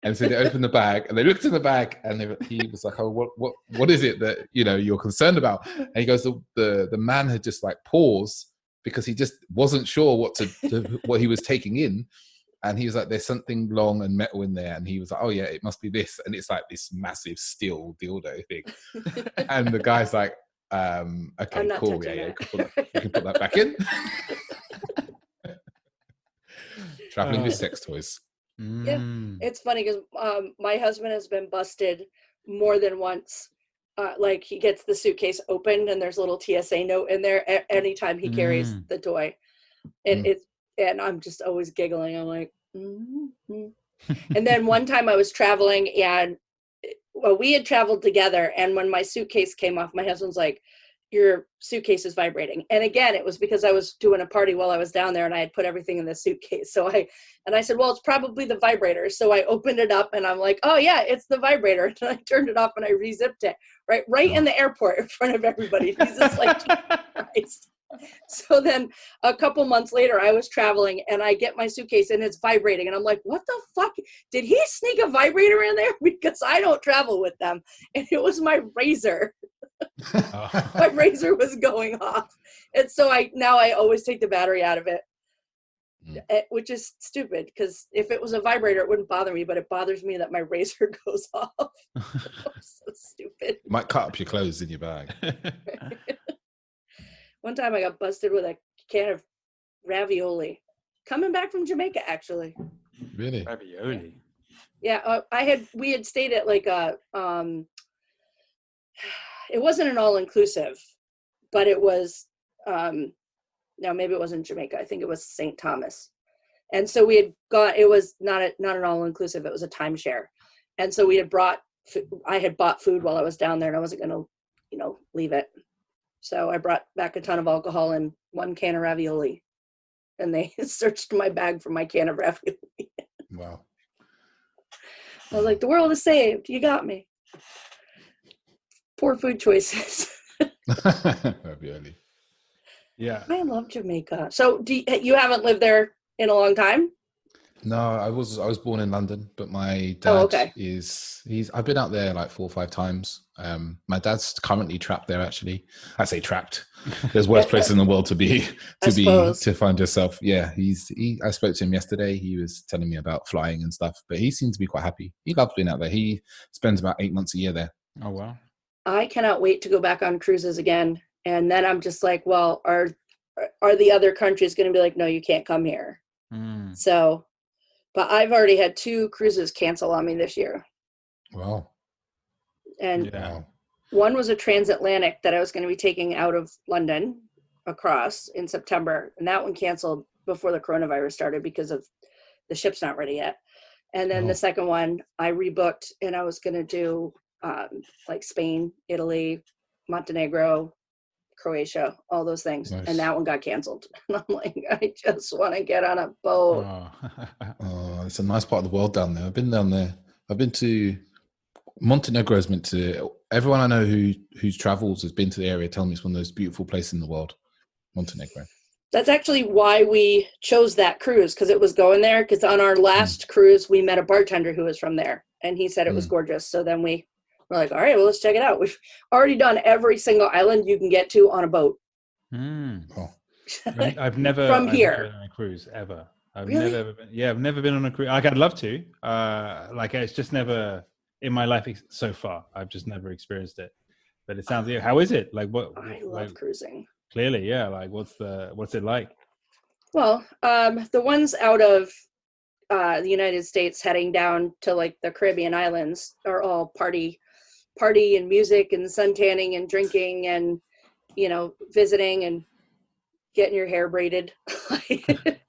And so they opened the bag, and they looked in the bag, and he was like, "Oh, what is it that you're concerned about?" And he goes, "The man had just like paused because he just wasn't sure what he was taking in, and he was like, there's something long and metal in there, and he was like, oh yeah, it must be this, and it's like this massive steel dildo thing." And the guy's like, Okay, I'm not cool. touching Yeah, that. you can put that back in. Traveling with sex toys. Yeah, it's funny because my husband has been busted more than once. Like he gets the suitcase opened and there's a little TSA note in there anytime he carries the toy, and and I'm just always giggling. I'm like, mm-hmm. And then one time I was traveling and well, we had traveled together, and when my suitcase came off, my husband's like, your suitcase is vibrating. And again, it was because I was doing a party while I was down there and I had put everything in the suitcase. So I said, well, it's probably the vibrator. So I opened it up and I'm like, oh yeah, it's the vibrator. And I turned it off and I re-zipped it right in the airport in front of everybody. He's just like, Christ. So then a couple months later, I was traveling and I get my suitcase and it's vibrating. And I'm like, what the fuck? Did he sneak a vibrator in there? Because I don't travel with them. And it was my razor. My razor was going off. And so I always take the battery out of it, which is stupid because if it was a vibrator, it wouldn't bother me. But it bothers me that my razor goes off. So stupid. You might cut up your clothes in your bag. One time I got busted with a can of ravioli. Coming back from Jamaica, actually. Really? Ravioli. Yeah, we had stayed at like a it wasn't an all-inclusive, but it was no, maybe it wasn't Jamaica. I think it was St. Thomas. And so we had it was not an all-inclusive, it was a timeshare. And so we had I had bought food while I was down there and I wasn't going to, leave it. So I brought back a ton of alcohol and one can of ravioli. And they searched my bag for my can of ravioli. Wow. I was like, the world is saved. You got me. Poor food choices. Ravioli. Yeah. I love Jamaica. So you haven't lived there in a long time? No, I was born in London, but my dad I've been out there like 4 or 5 times. My dad's currently trapped there, actually. I say trapped. There's worse places in the world to find yourself. Yeah, I spoke to him yesterday. He was telling me about flying and stuff, but he seemed to be quite happy. He loves being out there. He spends about 8 months a year there. Oh wow. I cannot wait to go back on cruises again. And then I'm just like, well, are the other countries going to be like, no, you can't come here? So, but I've already had 2 cruises cancel on me this year. Wow. And one was a transatlantic that I was going to be taking out of London across in September. And that one canceled before the coronavirus started because of the ship's not ready yet. And then the second one I rebooked and I was going to do like Spain, Italy, Montenegro, Croatia, all those things. Nice. And that one got canceled. And I'm like, I just want to get on a boat. It's a nice part of the world down there. I've been down there. I've been to Montenegro. Has been to everyone I know who travels has been to the area. Tell me it's one of those beautiful places in the world. Montenegro. That's actually why we chose that cruise, because it was going there. Because on our last cruise, we met a bartender who was from there, and he said it was gorgeous. So then we're like, all right, well, let's check it out. We've already done every single island you can get to on a boat. I've never from here never been on a cruise ever. I've Really? never ever been, I've never been on a cruise. Like, I'd love to. Like, it's just never in my life so far. I've just never experienced it. But it sounds. How is it? Like, what? I love cruising. Clearly, yeah. Like, what's it like? Well, the ones out of the United States heading down to like the Caribbean islands are all party and music and suntanning and drinking and, visiting and getting your hair braided.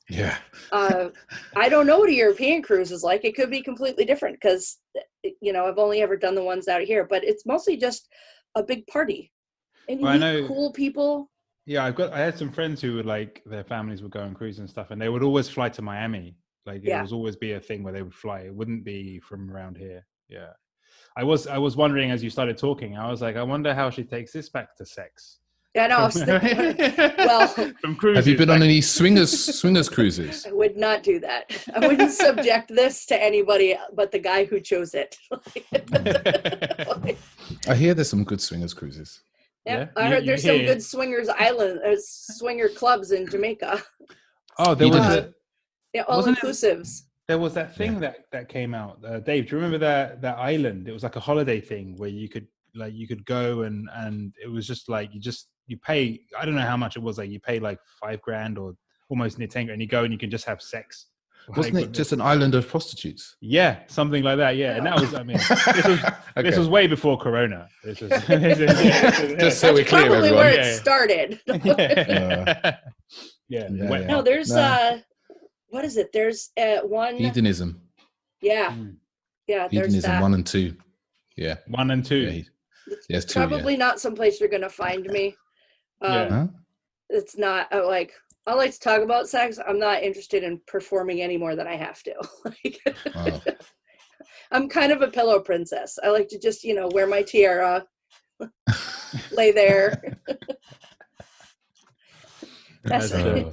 Yeah. I don't know what a European cruise is like. It could be completely different because, I've only ever done the ones out here, but it's mostly just a big party. And you meet cool people. Yeah, I had some friends who would, like, their families would go on cruise and stuff, and they would always fly to Miami. Like, it would always be a thing where they would fly. It wouldn't be from around here. Yeah. I was wondering as you started talking, I was like, I wonder how she takes this back to sex. Yeah, no. Well, from cruises, have you been on any swingers cruises? I would not do that. I wouldn't subject this to anybody but the guy who chose it. I hear there's some good swingers cruises. Yeah, I heard there's some good swingers swinger clubs in Jamaica. Oh, there was all inclusives. There was that thing that came out. Dave, do you remember that island? It was like a holiday thing where you could like you could go and it was just like you pay, I don't know how much it was, like you pay like $5,000 or almost near 10 grand, and you go and you can just have sex. Wasn't it just an island of prostitutes? Yeah, something like that. Yeah, and that was, I mean, this was way before Corona. This was just so we're clear, probably everyone. where it started. Yeah. No, there's what is it? There's one Hedonism. Yeah, there's Hedonism that. 1 and 2. Yeah, 1 and 2. Yes, 2. Probably not someplace you're gonna find me. Yeah. It's not like I like to talk about sex. I'm not interested in performing any more than I have to. I'm kind of a pillow princess. I like to just, wear my tiara, lay there. That's it.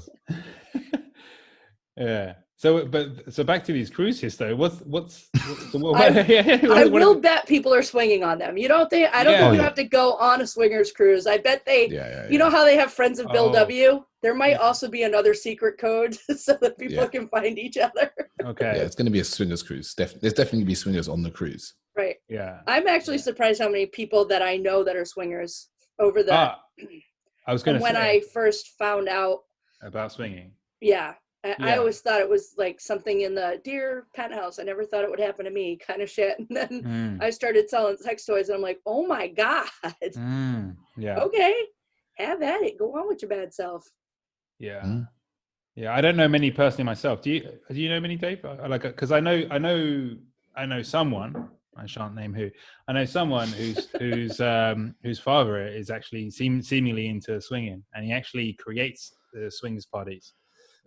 Yeah. So back to these cruises though. What's I will bet people are swinging on them. I don't think you have to go on a swingers cruise. I bet they, you know how they have Friends of Bill W? There might also be another secret code so that people can find each other. Okay. Yeah, it's going to be a swingers cruise. There's definitely going to be swingers on the cruise. Right. Yeah. I'm actually surprised how many people that I know that are swingers over the. I was going to say. When I first found out about swinging. Yeah. I always thought it was like something in the Dear Penthouse. I never thought it would happen to me kind of shit. And then I started selling sex toys and I'm like, oh my God. Yeah. Okay. Have at it. Go on with your bad self. Yeah. Yeah. I don't know many personally myself. Do you know many, Dave? Because I know someone, I shan't name who. I know someone whose father is actually seemingly into swinging, and he actually creates the swingers parties.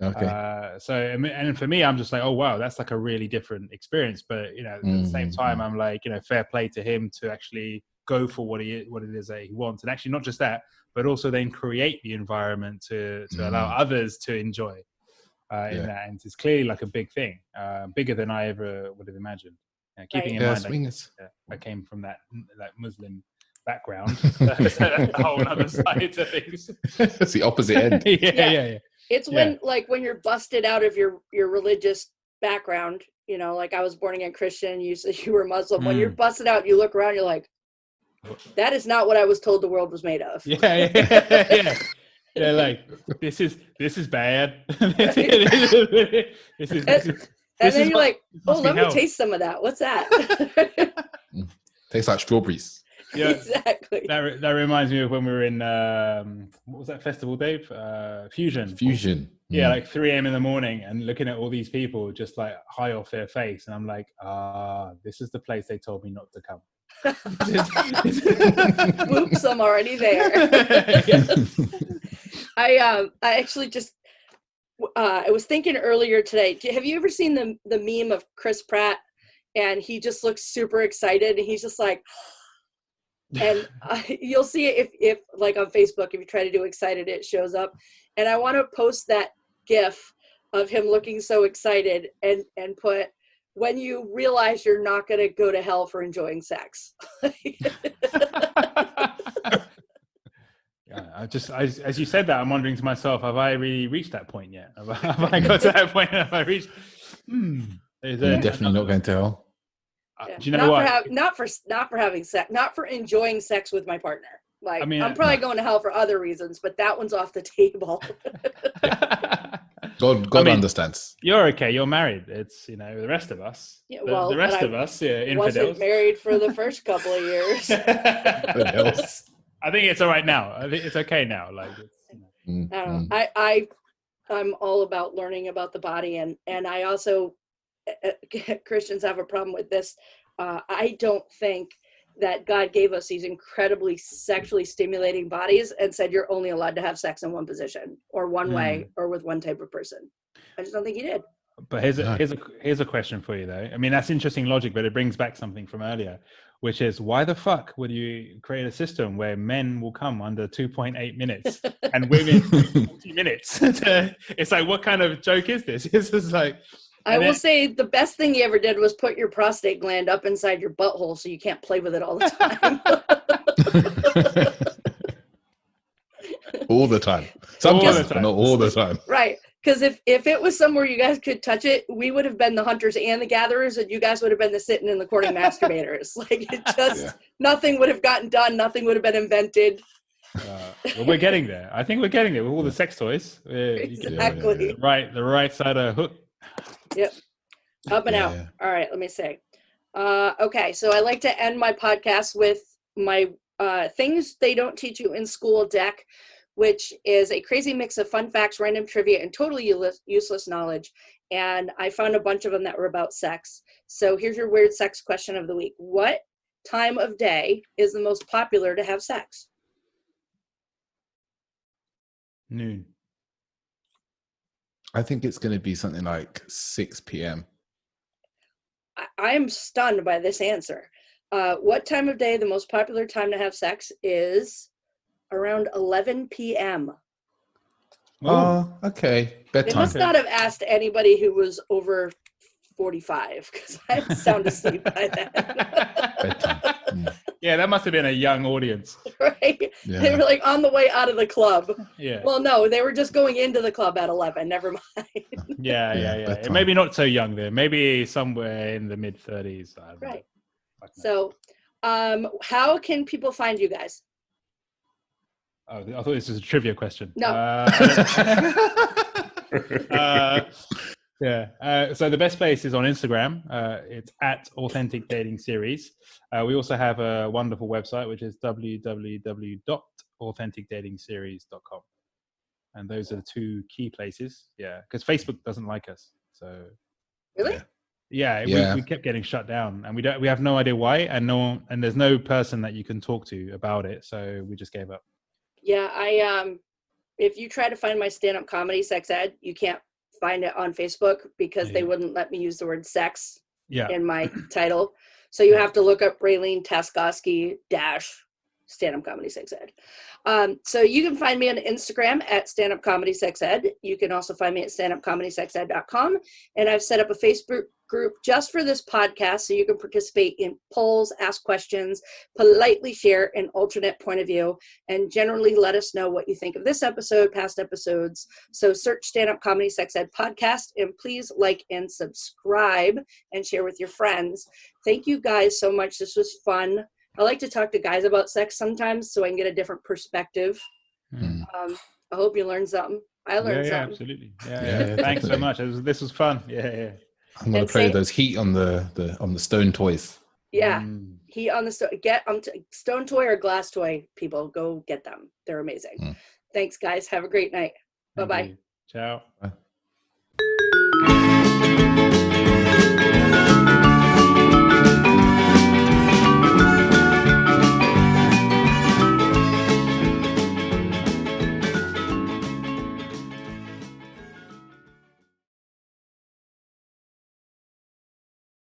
Okay. So, and for me, I'm just like, oh wow, that's like a really different experience. But at the same time, I'm like, fair play to him to actually go for what it is that he wants, and actually not just that, but also then create the environment to allow others to enjoy in that. And it's clearly like a big thing, bigger than I ever would have imagined. Keeping in mind, I came from that Muslim background, so that's a whole other side to things. It's the opposite end. Yeah. It's when you're busted out of your religious background, like I was born again Christian, you said you were Muslim. When you're busted out, you look around, you're like, that is not what I was told the world was made of. Yeah. Like this is bad. this is and then you're like, oh, let me taste some of that. What's that? Tastes like strawberries. Yeah, exactly. That reminds me of when we were in what was that festival, Dave? Fusion. Yeah, like 3 a.m. in the morning, and looking at all these people just like high off their face, and I'm like, this is the place they told me not to come. Oops, I'm already there. I actually just I was thinking earlier today. Have you ever seen the meme of Chris Pratt, and he just looks super excited, and he's just like. And you'll see it if like on Facebook, if you try to do excited, it shows up. And I want to post that GIF of him looking so excited and put, when you realize you're not going to go to hell for enjoying sex. As you said that, I'm wondering to myself, have I really reached that point yet? Have I got to that point? Have I reached? You're definitely not going to hell. Do you know what? Not for having sex, not for enjoying sex with my partner. Like, I mean, I'm probably going to hell for other reasons, but that one's off the table. God understands. You're okay. You're married. It's the rest of us. Yeah, the rest of us, infidels. Wasn't married for the first couple of years. I think it's all right now. I think it's okay now. Like, I don't know. I'm all about learning about the body, and I also. Christians have a problem with this. I don't think that God gave us these incredibly sexually stimulating bodies and said you're only allowed to have sex in one position or one way or with one type of person. I just don't think he did. But here's a question for you though. I mean, that's interesting logic, but it brings back something from earlier, which is why the fuck would you create a system where men will come under 2.8 minutes and women 40 minutes? It's like, what kind of joke is this? It's just like. I will say the best thing you ever did was put your prostate gland up inside your butthole so you can't play with it all the time. All the time. Sometimes, but not all the time. Right. Because if it was somewhere you guys could touch it, we would have been the hunters and the gatherers, and you guys would have been the sitting in the corner masturbators. Like, it just, nothing would have gotten done. Nothing would have been invented. Well, we're getting there. I think we're getting there with all the sex toys. Exactly. The right side of hook. Yep. Up and out. All right, let me see. Okay, so I like to end my podcast with my things they don't teach you in school deck, which is a crazy mix of fun facts, random trivia, and totally useless knowledge. And I found a bunch of them that were about sex. So here's your weird sex question of the week. What time of day is the most popular to have sex? Noon. I think it's going to be something like 6 p.m. I'm stunned by this answer. What time of day the most popular time to have sex is around 11 p.m. Oh, okay. Bedtime. They must not have asked anybody who was over 45, because I'm sound asleep by then. Bedtime. Yeah, that must have been a young audience. Right? Yeah. They were like on the way out of the club. Yeah. Well, no, they were just going into the club at 11. Never mind. Yeah. Maybe not so young there. Maybe somewhere in the mid 30s. Right. So, how can people find you guys? Oh, I thought this was a trivia question. No. So the best place is on Instagram. It's at Authentic Dating Series. We also have a wonderful website, which is www.authenticdatingseries.com. And those are the two key places. Yeah, because Facebook doesn't like us. So Really? We kept getting shut down, and we have no idea why, and there's no person that you can talk to about it. So we just gave up. Yeah, if you try to find my stand-up comedy sex ed, you can't find it on Facebook because they wouldn't let me use the word sex in my title. So you have to look up Raylene Taskoski - stand-up comedy sex ed. So you can find me on Instagram at stand-up comedy sex ed. You can also find me at standupcomedysexed.com. And I've set up a Facebook group just for this podcast, so you can participate in polls, ask questions, politely share an alternate point of view, and generally let us know what you think of this episode, past episodes. So search Stand Up Comedy Sex Ed Podcast, and please like and subscribe and share with your friends. Thank you guys so much. This was fun. I like to talk to guys about sex sometimes so I can get a different perspective. I hope you learned something. I learned something. Absolutely. Yeah. Thanks so much. This was fun. Yeah. I'm gonna play those heat on the stone toys. Yeah, heat on the stone. Get stone toy or glass toy. People, go get them. They're amazing. Thanks, guys. Have a great night. Bye bye. Ciao. Bye.